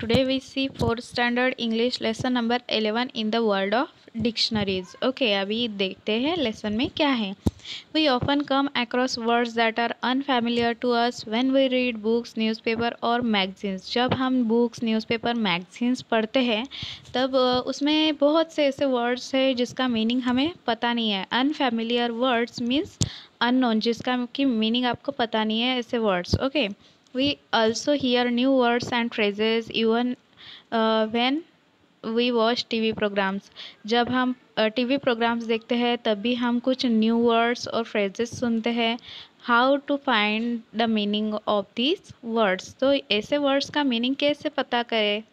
Today we see fourth standard English lesson number 11 in the world of dictionaries. Okay, अभी देखते हैं lesson में क्या है. We often come across words that are unfamiliar to us when we read books, newspaper और magazines. जब हम books, newspaper, magazines पढ़ते हैं तब उसमें बहुत से ऐसे words है जिसका meaning हमें पता नहीं है. Unfamiliar words means unknown, जिसका की meaning आपको पता नहीं है ऐसे words. Okay. We also hear new words and phrases even when we watch TV programs. जब हम टीवी प्रोग्राम्स देखते हैं तब भी हम कुछ न्यू वर्ड्स और फ्रेजेस सुनते हैं. How to find the meaning of these words. तो ऐसे वर्ड्स का मीनिंग कैसे पता करें.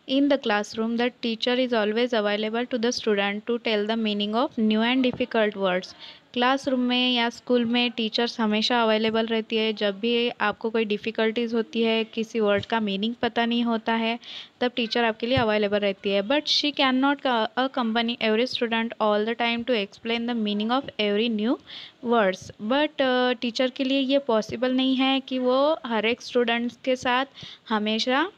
In the classroom, the teacher is always available to the student to tell the meaning of new and difficult words. Classroom में या school में teachers हमेशा अवेलेबल रहती है. जब भी आपको कोई डिफ़िकल्टीज़ होती है, किसी वर्ड का मीनिंग पता नहीं होता है, तब टीचर आपके लिए अवेलेबल रहती है. But she can not accompany every student all the time to explain the meaning of every new words. But teacher के लिए ये पॉसिबल नहीं है कि वो हर एक स्टूडेंट्स के साथ हमेशा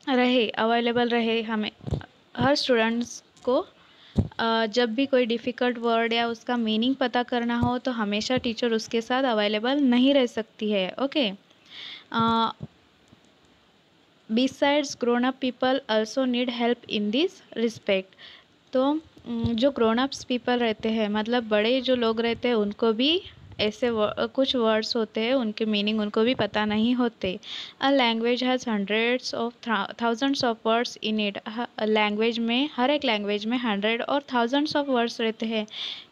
अवेलेबल रहे. हमें हर स्टूडेंट्स को जब भी कोई डिफ़िकल्ट वर्ड या उसका मीनिंग पता करना हो तो हमेशा टीचर उसके साथ अवेलेबल नहीं रह सकती है. Okay. Besides grown up people also need help in this respect. तो जो ग्रोन अप्स पीपल रहते हैं, मतलब बड़े जो लोग रहते हैं, उनको भी ऐसे कुछ वर्ड्स होते हैं उनके मीनिंग उनको भी पता नहीं होते. A language has hundreds of thousands of words in it. Language में, हर एक लैंग्वेज में 100 और थाउजेंड्स ऑफ वर्ड्स रहते हैं.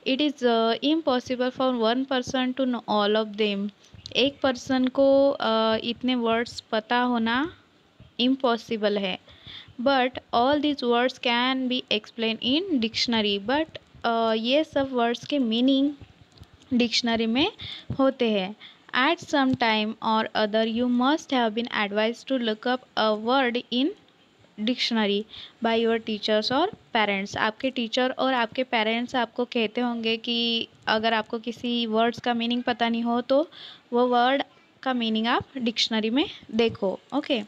It is impossible for one person to know all of them. एक पर्सन को इतने वर्ड्स पता होना इम्पॉसिबल है. But all these words can be explain in dictionary. But ये सब वर्ड्स के मीनिंग डिक्शनरी में होते हैं. एट सम टाइम और other you must have been advise to look up a word in dictionary by your teachers और parents. आपके teacher और आपके पेरेंट्स आपको कहते होंगे कि अगर आपको किसी वर्ड्स का मीनिंग पता नहीं हो तो वो वर्ड का मीनिंग आप डिक्शनरी में देखो. Okay.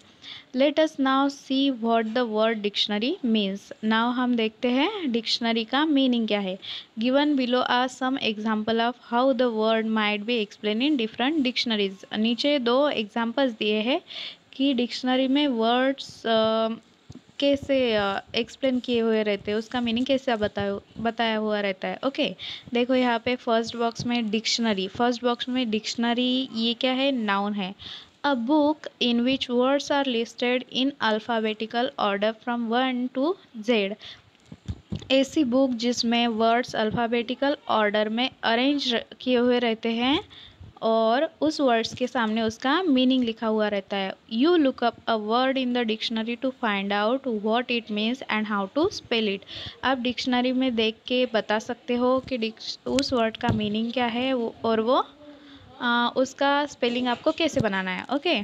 Let us now see what the word dictionary means. Now हम देखते हैं डिक्शनरी का मीनिंग क्या है. Given below are some example of how the word might be explain in different dictionaries. नीचे 2 एग्जाम्पल्स दिए हैं कि डिक्शनरी में वर्ड्स कैसे एक्सप्लेन किए हुए रहते हैं, उसका मीनिंग कैसे बताया हुआ रहता है. ओके. देखो यहाँ पे फर्स्ट बॉक्स में डिक्शनरी. फर्स्ट बॉक्स में डिक्शनरी ये क्या है, नाउन है. A book in which words are listed in alphabetical order from 1 to Z. ऐसी बुक जिसमें वर्ड्स अल्फ़ाबेटिकल ऑर्डर में अरेंज किए हुए रहते हैं और उस वर्ड्स के सामने उसका मीनिंग लिखा हुआ रहता है. You look up a word in the dictionary to find out what it means and how to spell it. आप डिक्शनरी में देख के बता सकते हो कि उस वर्ड का मीनिंग क्या है और वो उसका स्पेलिंग आपको कैसे बनाना है. ओके.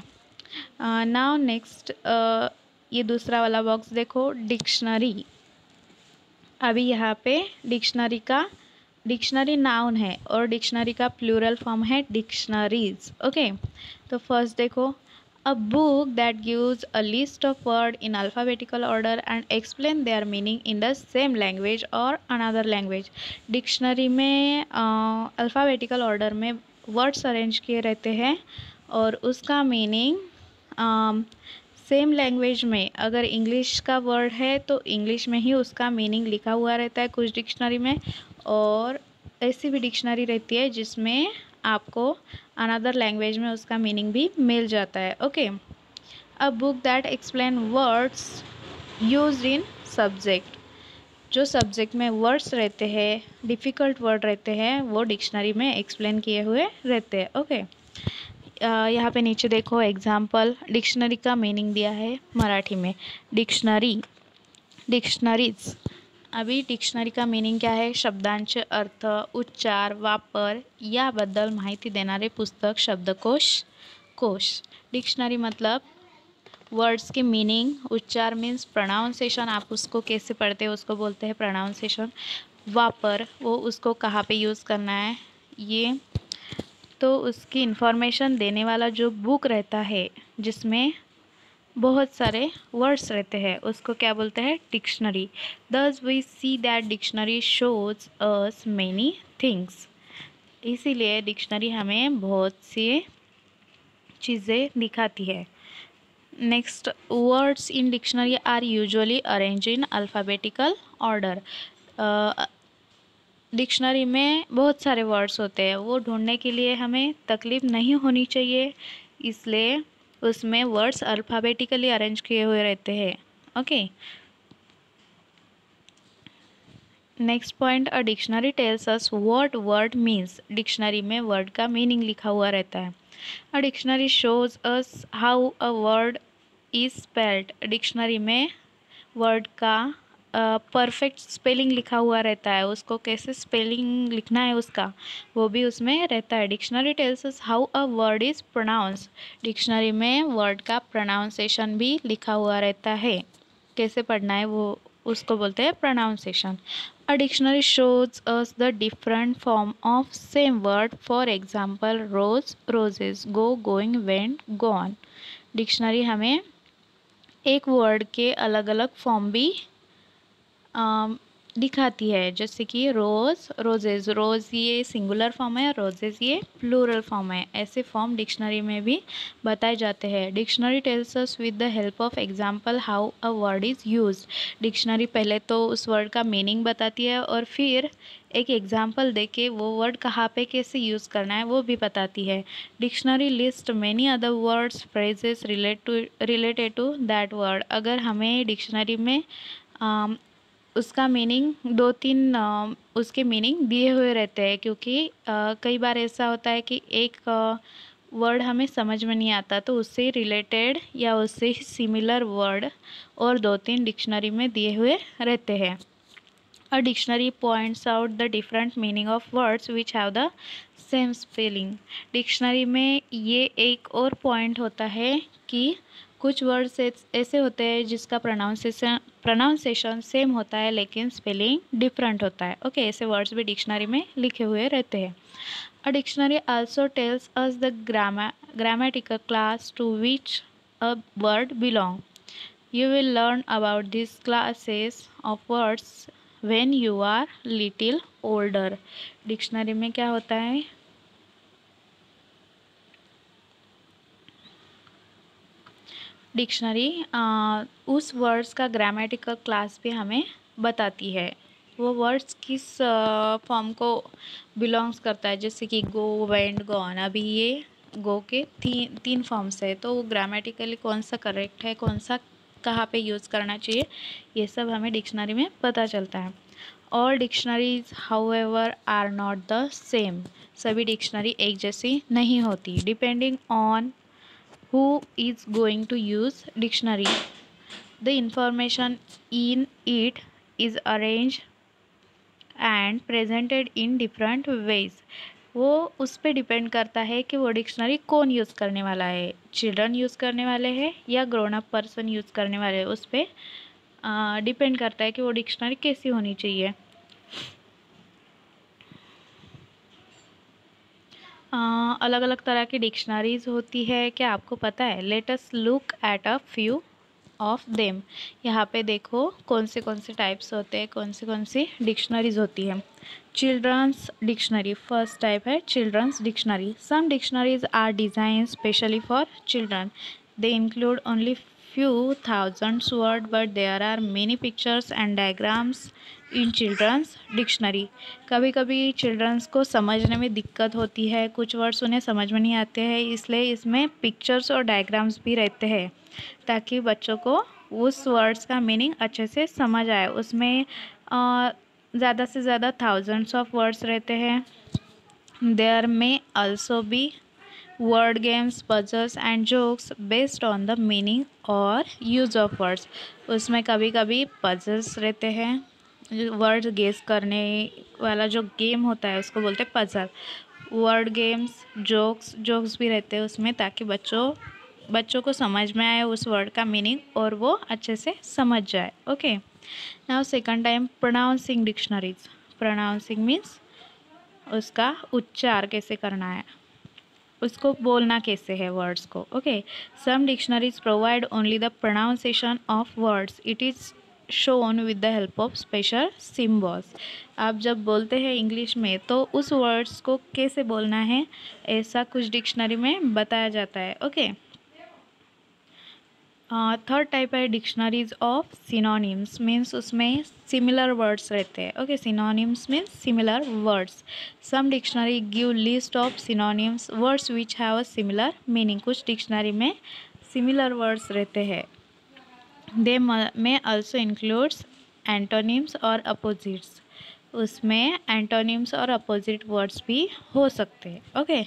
नाउ नेक्स्ट ये दूसरा वाला बॉक्स देखो, डिक्शनरी. अभी यहाँ पे डिक्शनरी नाउन है और डिक्शनरी का प्लूरल फॉर्म है डिक्शनरीज. ओके. तो फर्स्ट देखो, a book that gives a list of word in alphabetical order and explain there meaning in the same language और अनदर लैंग्वेज. डिक्शनरी में अल्फ़ाबेटिकल ऑर्डर में words arrange किए रहते हैं और उसका मीनिंग सेम लैंग्वेज में, अगर इंग्लिश का वर्ड है तो इंग्लिश में ही उसका मीनिंग लिखा हुआ रहता है कुछ डिक्शनरी में, और ऐसी भी डिक्शनरी रहती है जिसमें आपको अनदर लैंग्वेज में उसका मीनिंग भी मिल जाता है. Okay. A book that explain words used in subject. जो सब्जेक्ट में वर्ड्स रहते हैं, डिफ़िकल्ट वर्ड रहते हैं, वो डिक्शनरी में एक्सप्लेन किए हुए रहते हैं. ओके. यहाँ पे नीचे देखो एग्जाम्पल. डिक्शनरी का मीनिंग दिया है मराठी में. डिक्शनरीज. अभी डिक्शनरी का मीनिंग क्या है, शब्दांचे अर्थ, उच्चार, वापर याबद्दल माहिती देणारे पुस्तक, शब्दकोश. डिक्शनरी मतलब वर्ड्स की मीनिंग. उच्चार मीन्स प्रोनाउंसिएशन, आप उसको कैसे पढ़ते हैं उसको बोलते हैं प्रोनाउंसिएशन. वापर, वो उसको कहाँ पे यूज़ करना है ये. तो उसकी इन्फॉर्मेशन देने वाला जो बुक रहता है जिसमें बहुत सारे वर्ड्स रहते हैं, उसको क्या बोलते हैं? Dictionary. Thus we see that dictionary shows us many things. इसीलिए डिक्शनरी हमें बहुत सी चीज़ें दिखाती है। Next, words in dictionary are usually arrange in alphabetical order. Dictionary में बहुत सारे वर्ड्स होते हैं, वो ढूंढने के लिए हमें तकलीफ नहीं होनी चाहिए, इसलिए उसमें वर्ड्स अल्फ़ाबेटिकली अरेंज किए हुए रहते हैं। Okay, next point, a dictionary tells us what word means. Dictionary में वर्ड का मीनिंग लिखा हुआ रहता है। अ dictionary shows us how a word is spelled. Dictionary में वर्ड का परफेक्ट स्पेलिंग लिखा हुआ रहता है, उसको कैसे स्पेलिंग लिखना है उसका, वो भी उसमें रहता है। Dictionary tells us how a word is pronounce. Dictionary में वर्ड का प्रोनाउंसिएशन भी लिखा हुआ रहता है, कैसे पढ़ना है वो, उसको बोलते हैं pronunciation. A dictionary shows us the different form of same word, for example rose, roses, go, going, went, gone. Dictionary हमें एक वर्ड के अलग अलग फॉर्म भी दिखाती है, जैसे कि रोज़, रोजेज़। रोज़ ये सिंगुलर फॉर्म है, रोजेज़ ये प्लूरल फॉर्म है। ऐसे फॉर्म डिक्शनरी में भी बताए जाते हैं। Dictionary tells us with the help of example how a word is used. Dictionary पहले तो उस वर्ड का मीनिंग बताती है और फिर एक एग्जाम्पल दे के वो वर्ड कहाँ पे कैसे यूज़ करना है वो भी बताती है। Dictionary list many other words phrases related to that word. अगर हमें डिक्शनरी में उसका मीनिंग दो तीन उसके मीनिंग दिए हुए रहते हैं, क्योंकि कई बार ऐसा होता है कि एक वर्ड हमें समझ में नहीं आता, तो उससे रिलेटेड या उससे सिमिलर वर्ड और दो तीन डिक्शनरी में दिए हुए रहते हैं। A dictionary points out the different meaning of words which have the same spelling. Dictionary में ये एक और पॉइंट होता है कि कुछ वर्ड्स ऐसे होते हैं जिसका प्रोनाउंसिएशन सेम होता है लेकिन स्पेलिंग डिफरेंट होता है। ओके, ऐसे वर्ड्स भी डिक्शनरी में लिखे हुए रहते हैं। A dictionary also tells us the grammatical class to which a word belong. You will learn about these classes of words when you are little older. Dictionary में क्या होता है? डिक्शनरी उस वर्ड्स का ग्रामेटिकल क्लास भी हमें बताती है, वो वर्ड्स किस फॉर्म को बिलोंग्स करता है, जैसे कि गो, वेंट, गॉन। अभी ये गो के तीन फॉर्म्स है, तो ग्रामेटिकली कौन सा करेक्ट है, कौन सा कहाँ पे यूज़ करना चाहिए, ये सब हमें डिक्शनरी में पता चलता है। All dictionaries however are not the same. सभी डिक्शनरी एक जैसी नहीं होती। Depending on who is going to use dictionary, the information in it is arranged and presented in different ways. वो उस पर डिपेंड करता है कि वो डिक्शनरी कौन यूज़ करने वाला है, चिल्ड्रन यूज़ करने वाले हैं या ग्रोन अप पर्सन यूज़ करने वाले हैं, उस पर डिपेंड करता है कि वो डिक्शनरी कैसी होनी चाहिए। अलग अलग तरह की डिक्शनरीज होती है, क्या आपको पता है? Let us look at a few of them. यहाँ पे देखो कौन से टाइप्स होते हैं, कौन सी डिक्शनरीज होती है। चिल्ड्रंस डिक्शनरी, फर्स्ट टाइप है children's dictionary. Some dictionaries are design specially for children, they include only few thousands word but there are many pictures and diagrams in children's dictionary. कभी कभी children's को समझने में दिक्कत होती है, कुछ वर्ड्स उन्हें समझ में नहीं आते हैं, इसलिए इसमें पिक्चर्स और डायग्राम्स भी रहते हैं ताकि बच्चों को उस वर्ड्स का मीनिंग अच्छे से समझ आए। उसमें ज़्यादा से ज़्यादा थाउजेंड्स ऑफ वर्ड्स रहते हैं। देयर में also be word games, puzzles and jokes based on the meaning और use of words. उसमें कभी कभी puzzles रहते हैं, वर्ड गेस करने वाला जो गेम होता है उसको बोलते हैं पजल। वर्ड गेम्स, जोक्स भी रहते हैं उसमें, ताकि बच्चों को समझ में आए उस वर्ड का मीनिंग और वो अच्छे से समझ जाए। Okay, now second time pronouncing dictionaries. Pronouncing means उसका उच्चार कैसे करना है। उसको बोलना कैसे है वर्ड्स को। Okay, some dictionaries provide only the pronunciation of words, it is shown with the help of special symbols. आप जब बोलते हैं इंग्लिश में तो उस वर्ड्स को कैसे बोलना है ऐसा कुछ डिक्शनरी में बताया जाता है। ओके, थर्ड टाइप है डिक्शनरीज ऑफ सिनोनिम्स, मीन्स उसमें सिमिलर वर्ड्स रहते हैं। Okay, synonyms means similar words. Some dictionary give list of synonyms words which have a similar meaning, कुछ डिक्शनरी में सिमिलर वर्ड्स रहते हैं। They may also includes antonyms और opposites, उसमें antonyms और अपोजिट वर्ड्स भी हो सकते हैं। ओके,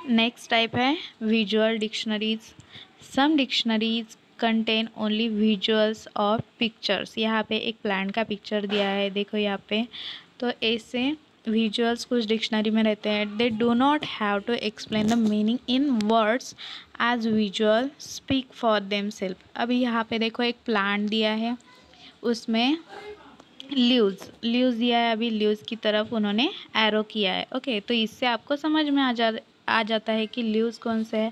नेक्स्ट टाइप है visual dictionaries. Some dictionaries contain only visuals और पिक्चर्स। यहाँ पे एक प्लांट का पिक्चर दिया है, देखो यहाँ पे। तो ऐसे विजुअल्स कुछ डिक्शनरी में रहते हैं। They do not have to explain the meaning in words as visual speak for them self. अभी यहाँ पे देखो एक प्लांट दिया है, उसमें लीव्स दिया है, अभी लीव्स की तरफ उन्होंने एरो किया है। ओके, तो इससे आपको समझ में आ जाता है कि लीव्स कौन से है।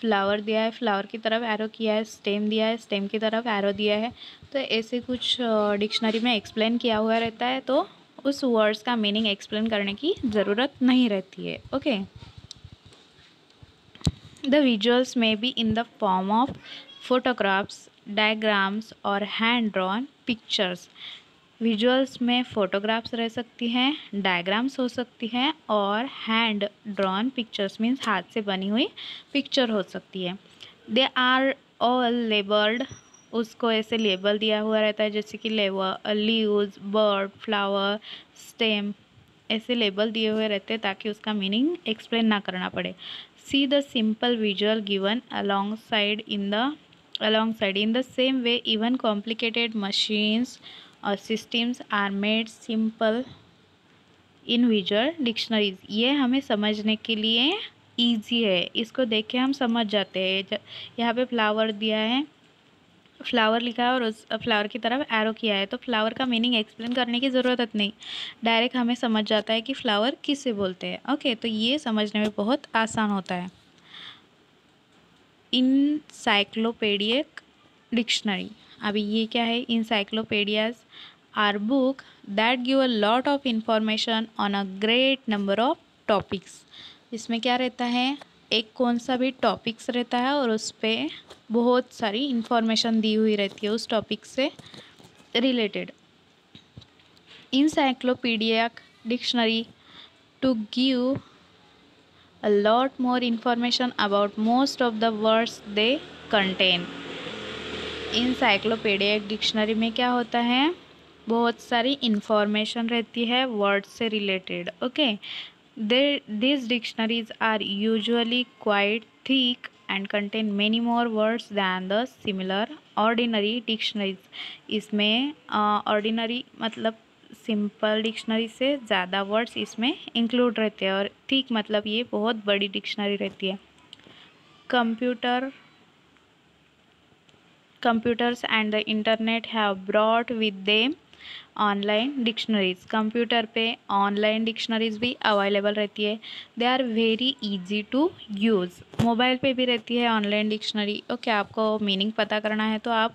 फ्लावर दिया है, फ्लावर की तरफ एरो किया है, स्टेम दिया है, स्टेम की तरफ एरो दिया है। तो ऐसे कुछ डिक्शनरी में एक्सप्लेन किया हुआ रहता है, तो उस वर्ड्स का मीनिंग एक्सप्लेन करने की ज़रूरत नहीं रहती है। ओके, द विजुअल्स में be in the form of photographs, diagrams और हैंड ड्रॉन पिक्चर्स। विजुअल्स में फोटोग्राफ्स रह सकती हैं, डायग्राम्स हो सकती हैं और हैंड ड्रॉन पिक्चर्स मीन्स हाथ से बनी हुई पिक्चर हो सकती है। दे आर ऑल लेबल्ड, उसको ऐसे लेबल दिया हुआ रहता है, जैसे कि लीव्स, बर्ड, फ्लावर, स्टेम, ऐसे लेबल दिए हुए रहते हैं ताकि उसका मीनिंग एक्सप्लेन ना करना पड़े। See the simple visual given alongside in the same way even complicated machines और systems are made simple in visual dictionaries। ये हमें समझने के लिए ईजी है, इसको देख के हम समझ जाते हैं। यहाँ पे फ्लावर दिया है, फ्लावर लिखा है और उस फ्लावर की तरफ एरो किया है, तो फ्लावर का मीनिंग एक्सप्लेन करने की ज़रूरत नहीं, डायरेक्ट हमें समझ जाता है कि फ्लावर किसे बोलते हैं। ओके, तो ये समझने में बहुत आसान होता है। इनसाइक्लोपीडियक डिक्शनरी, अभी ये क्या है? Encyclopedias are book that give a lot of information on a great number of topics. इसमें क्या रहता है? एक कौन सा भी टॉपिक्स रहता है और उस पर बहुत सारी इंफॉर्मेशन दी हुई रहती है उस टॉपिक से related. Encyclopedic dictionary to give a lot more information about most of the words they contain। Encyclopedia dictionary में क्या होता है? बहुत सारी इंफॉर्मेशन रहती है वर्ड्स से related. Okay, these dictionaries are usually quite thick and contain many more words than the similar ordinary dictionaries. इसमें ऑर्डिनरी मतलब सिंपल डिक्शनरी से ज़्यादा वर्ड्स इसमें इंक्लूड रहते हैं, और थिक मतलब ये बहुत बड़ी डिक्शनरी रहती है। Computers and the internet have brought with them online dictionaries. Computer पे ऑनलाइन डिक्शनरीज भी अवेलेबल रहती है। They are very easy to use. Mobile पे भी रहती है ऑनलाइन डिक्शनरी। ओके, आपको मीनिंग पता करना है तो आप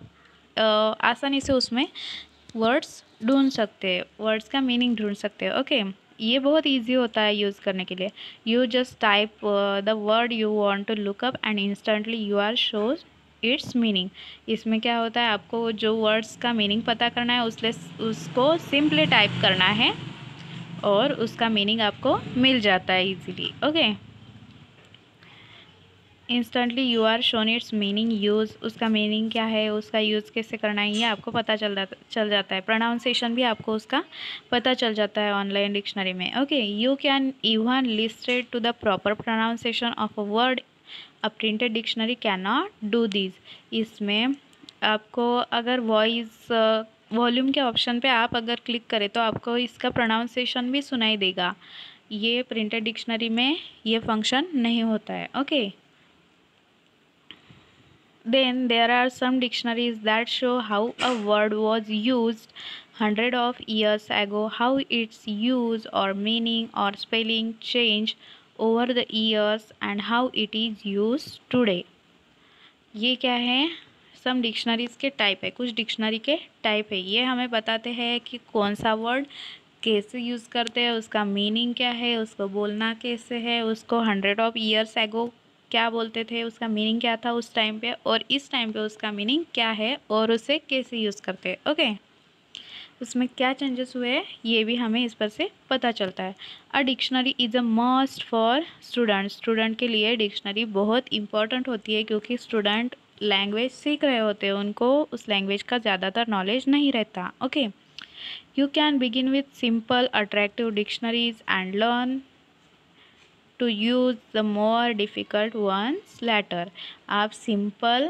आसानी से उसमें वर्ड्स ढूंढ सकते हैं, वर्ड्स का मीनिंग ढूंढ सकते हैं। ओके, ये बहुत इजी होता है यूज़ करने के लिए। You just type the word you want to look up and instantly you are shows its meaning. इसमें क्या होता है? आपको जो वर्ड्स का मीनिंग पता करना है उसको सिंपली टाइप करना है और उसका मीनिंग आपको मिल जाता है easily. Okay, instantly you are shown its meaning use, उसका मीनिंग क्या है, उसका यूज़ कैसे करना है, ये आपको पता चल जाता है। प्रोनाउंसिएशन भी आपको उसका पता चल जाता है ऑनलाइन डिक्शनरी में। Okay, you can even listed to the proper pronunciation of a word, a printed dictionary can not do this. इसमें आपको अगर वॉल्यूम के ऑप्शन पे आप अगर क्लिक करें तो आपको इसका प्रोनाउंसिएशन भी सुनाई देगा। ये प्रिंटेड डिक्शनरी में ये फंक्शन नहीं होता है। Okay, then there are some dictionaries that show how a word was used 100 of years ago, how its use or meaning or spelling changed over the years and how it is used today. ये क्या है? सम dictionaries के type है, कुछ dictionary के type है। ये हमें बताते हैं कि कौन सा वर्ड कैसे यूज़ करते हैं, उसका मीनिंग क्या है, उसको बोलना कैसे है, उसको 100 ऑफ ईयर्स एगो क्या बोलते थे, उसका मीनिंग क्या था उस टाइम पे, और इस टाइम पे उसका मीनिंग क्या है और उसे कैसे यूज़ करते हैं। ओके, उसमें क्या चेंजेस हुए हैं ये भी हमें इस पर से पता चलता है। A dictionary is a must for student. Student के लिए डिक्शनरी बहुत इंपॉर्टेंट होती है, क्योंकि स्टूडेंट लैंग्वेज सीख रहे होते हैं, उनको उस लैंग्वेज का ज़्यादातर नॉलेज नहीं रहता। Okay, you can begin with simple attractive dictionaries and learn to use the more difficult ones later. आप सिंपल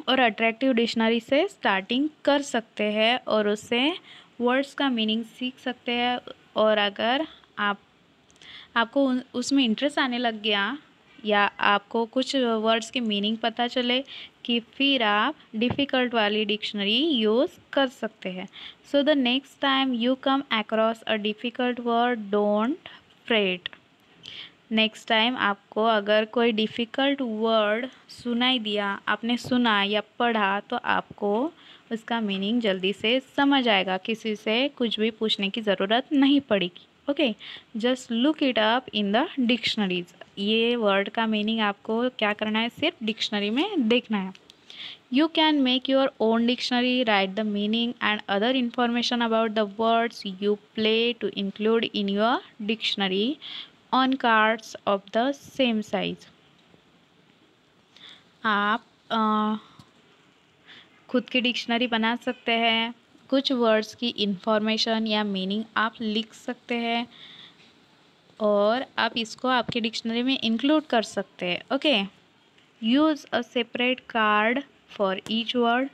और अट्रैक्टिव डिक्शनरी से स्टार्टिंग कर सकते हैं और उससे वर्ड्स का मीनिंग सीख सकते हैं। और अगर आपको उसमें इंटरेस्ट आने लग गया या आपको कुछ वर्ड्स के मीनिंग पता चले कि फिर आप डिफ़िकल्ट वाली डिक्शनरी यूज़ कर सकते हैं। So the next time you come across a difficult word, don't freight. Next time आपको अगर कोई डिफ़िकल्ट वर्ड सुनाई दिया, आपने सुना या पढ़ा, तो आपको उसका मीनिंग जल्दी से समझ आएगा, किसी से कुछ भी पूछने की ज़रूरत नहीं पड़ेगी। Okay, just look it up in the dictionaries. ये वर्ड का मीनिंग आपको क्या करना है, सिर्फ डिक्शनरी में देखना है। You can make your own dictionary, write the meaning and other information about the words you play to include in your dictionary on cards of the same size. आप खुद की डिक्शनरी बना सकते हैं, कुछ वर्ड्स की इंफॉर्मेशन या meaning आप लिख सकते हैं और आप इसको आपकी डिक्शनरी में इंक्लूड कर सकते हैं। Okay, use a separate card for each word.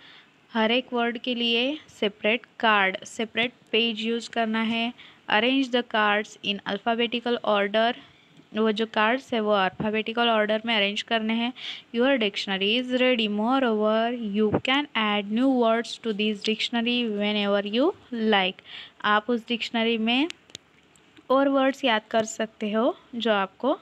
हर एक वर्ड के लिए separate card, separate page use करना है। Arrange the cards in alphabetical order. वो जो कार्ड्स है वो अल्फ़ाबेटिकल ऑर्डर में अरेंज करने हैं। Your dictionary is ready. Moreover you can add new words to this dictionary whenever you like. आप उस डिक्शनरी में और वर्ड्स याद कर सकते हो जो आपको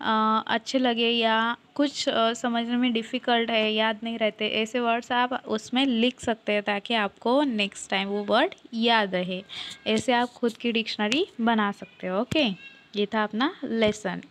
अच्छे लगे या कुछ समझने में डिफ़िकल्ट है, याद नहीं रहते, ऐसे वर्ड्स आप उसमें लिख सकते हैं ताकि आपको नेक्स्ट टाइम वो वर्ड याद रहे। ऐसे आप खुद की डिक्शनरी बना सकते हो। ओके, ये था अपना लेसन।